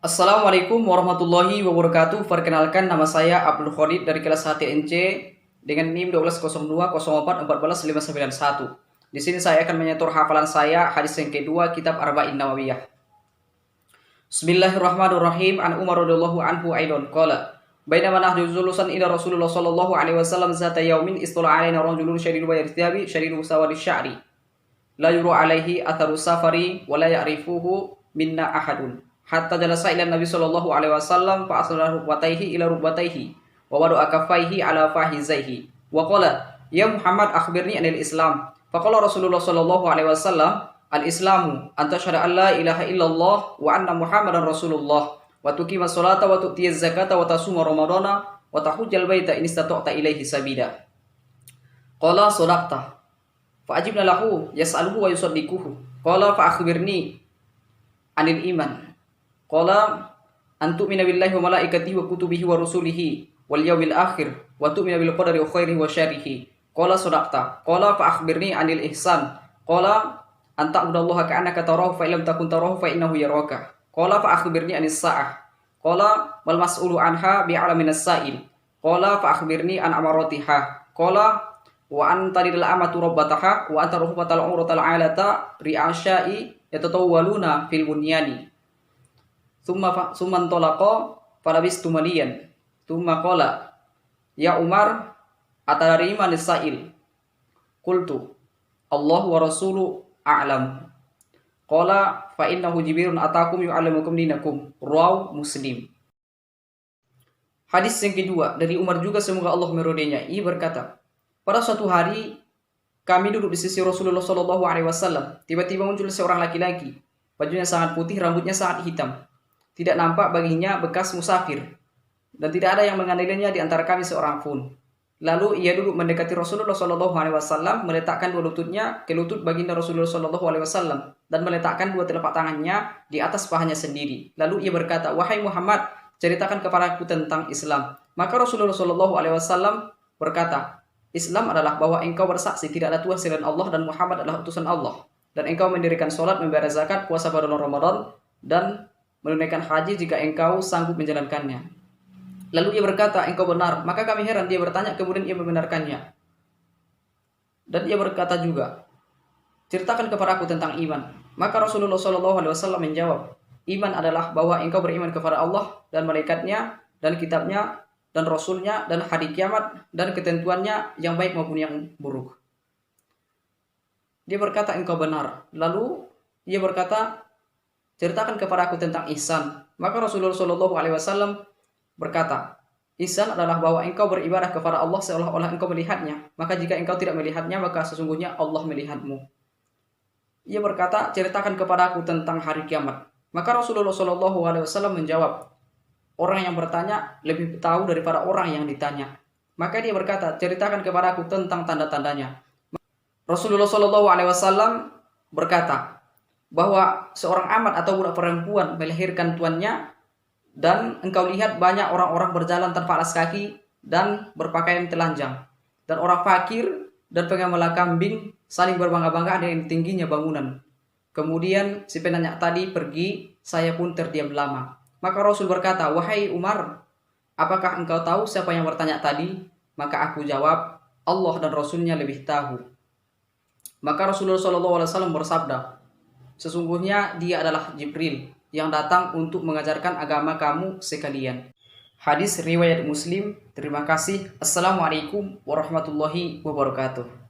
Assalamualaikum warahmatullahi wabarakatuh. Perkenalkan, nama saya Abdul Khalid dari kelas HTNC dengan NIM 120204145991. Di sini saya akan menyetor hafalan saya hadis yang kedua kitab Arba'in Nawawiyah. Bismillahirrahmanirrahim. An Umar radhiyallahu anhu aidan qala bainama nahnu julusan ila Rasulullah sallallahu alaihi wasallam zata yaumin istala alaina rajulun syadidul bayadil thiyabi syadidul sawadis sya'ri la yuru alaihi atharu safari wa la ya'rifuhu minna ahadun hatta jalasa ila Nabi sallallahu alaihi wasallam fa asla rukbatayhi ila rukbatayhi wa wada'a kaffayhi ala fahizaihi wa qala ya Muhammad akhbirni anil Islam. Faqala Rasulullah sallallahu alaihi wasallam al-Islamu anta syahada an la ilaha illallah wa anna Muhammadan Rasulullah wa tuqima sholata wa tu'tiyaz zakata wa tasuma ramadana wa tahujjal baita in istata'ta ilaihi sabila. Qala sadaqta fa ajibna lahu yas'aluhu wa yusaddiquhu. Qala fa akhbirni anil iman. Qala an tu'mina billahi wa malaikatihi wa kutubihi wa rusulihi wal yawmil akhir wa tu'mina bil qadari khairihi wa syarrihi. Qala sadaqta. Qala fa akhbirni anil ihsan. Qala an ta'budallaha ka'annaka tarahu fa illam takun tarahu fa innahu yaraka. Qala fa akhbirni anis sa'ah. Qala wal mas'ulu anha bi'ala minas sa'il. Qala fa akhbirni an amaratiha. Qala wa anta lidal amatu rabbataha wa anta ruhbatal umratal alata ri'asyai yatatawwaluna fil bunyani. Summa ntolaqa falabistu maliyan. Summa qala ya Umar atadari manis sa'il. Qultu Allah wa rasulu a'lam. Qala fa innahu Jibrilun atakum yu'allimukum dinakum. Rawahu Muslim. Hadis yang kedua dari Umar juga, semoga Allah meridhoinya. Ia berkata, pada suatu hari kami duduk di sisi Rasulullah Shallallahu Alaihi Wasallam. Tiba-tiba muncul seorang laki-laki, bajunya sangat putih, rambutnya sangat hitam. Tidak nampak baginya bekas musafir, dan tidak ada yang mengenalinya di antara kami seorang pun. Lalu ia duduk mendekati Rasulullah Shallallahu Alaihi Wasallam, meletakkan dua lututnya ke lutut baginda Rasulullah Shallallahu Alaihi Wasallam, dan meletakkan dua telapak tangannya di atas pahanya sendiri. Lalu ia berkata, wahai Muhammad, ceritakan kepadaku tentang Islam. Maka Rasulullah Shallallahu Alaihi Wasallam berkata, Islam adalah bahwa engkau bersaksi tidak ada Tuhan selain Allah dan Muhammad adalah utusan Allah, dan engkau mendirikan sholat, membayar zakat, puasa pada bulan Ramadan, dan menunaikan haji jika engkau sanggup menjalankannya. Lalu ia berkata, engkau benar. Maka kami heran. Dia bertanya, kemudian ia membenarkannya. Dan ia berkata juga, ceritakan kepadaku tentang iman. Maka Rasulullah SAW menjawab, iman adalah bahwa engkau beriman kepada Allah dan malaikatnya dan kitabnya dan rasulnya dan hari kiamat dan ketentuannya yang baik maupun yang buruk. Dia berkata, engkau benar. Lalu ia berkata, ceritakan kepadaku tentang ihsan. Maka Rasulullah SAW berkata, ihsan adalah bahwa engkau beribadah kepada Allah seolah-olah engkau melihatnya. Maka jika engkau tidak melihatnya, maka sesungguhnya Allah melihatmu. Ia berkata, ceritakan kepadaku tentang hari kiamat. Maka Rasulullah SAW menjawab, orang yang bertanya lebih tahu daripada orang yang ditanya. Maka dia berkata, ceritakan kepadaku tentang tanda-tandanya. Rasulullah SAW berkata bahwa seorang amat atau budak perempuan melahirkan tuannya, dan engkau lihat banyak orang-orang berjalan tanpa alas kaki dan berpakaian telanjang, dan orang fakir dan penggembala kambing saling berbangga-bangga dengan tingginya bangunan. Kemudian si penanya tadi pergi, saya pun terdiam lama. Maka Rasul berkata, wahai Umar, apakah engkau tahu siapa yang bertanya tadi? Maka aku jawab, Allah dan Rasulnya lebih tahu. Maka Rasulullah SAW bersabda, sesungguhnya dia adalah Jibril yang datang untuk mengajarkan agama kamu sekalian. Hadis riwayat Muslim. Terima kasih. Assalamualaikum warahmatullahi wabarakatuh.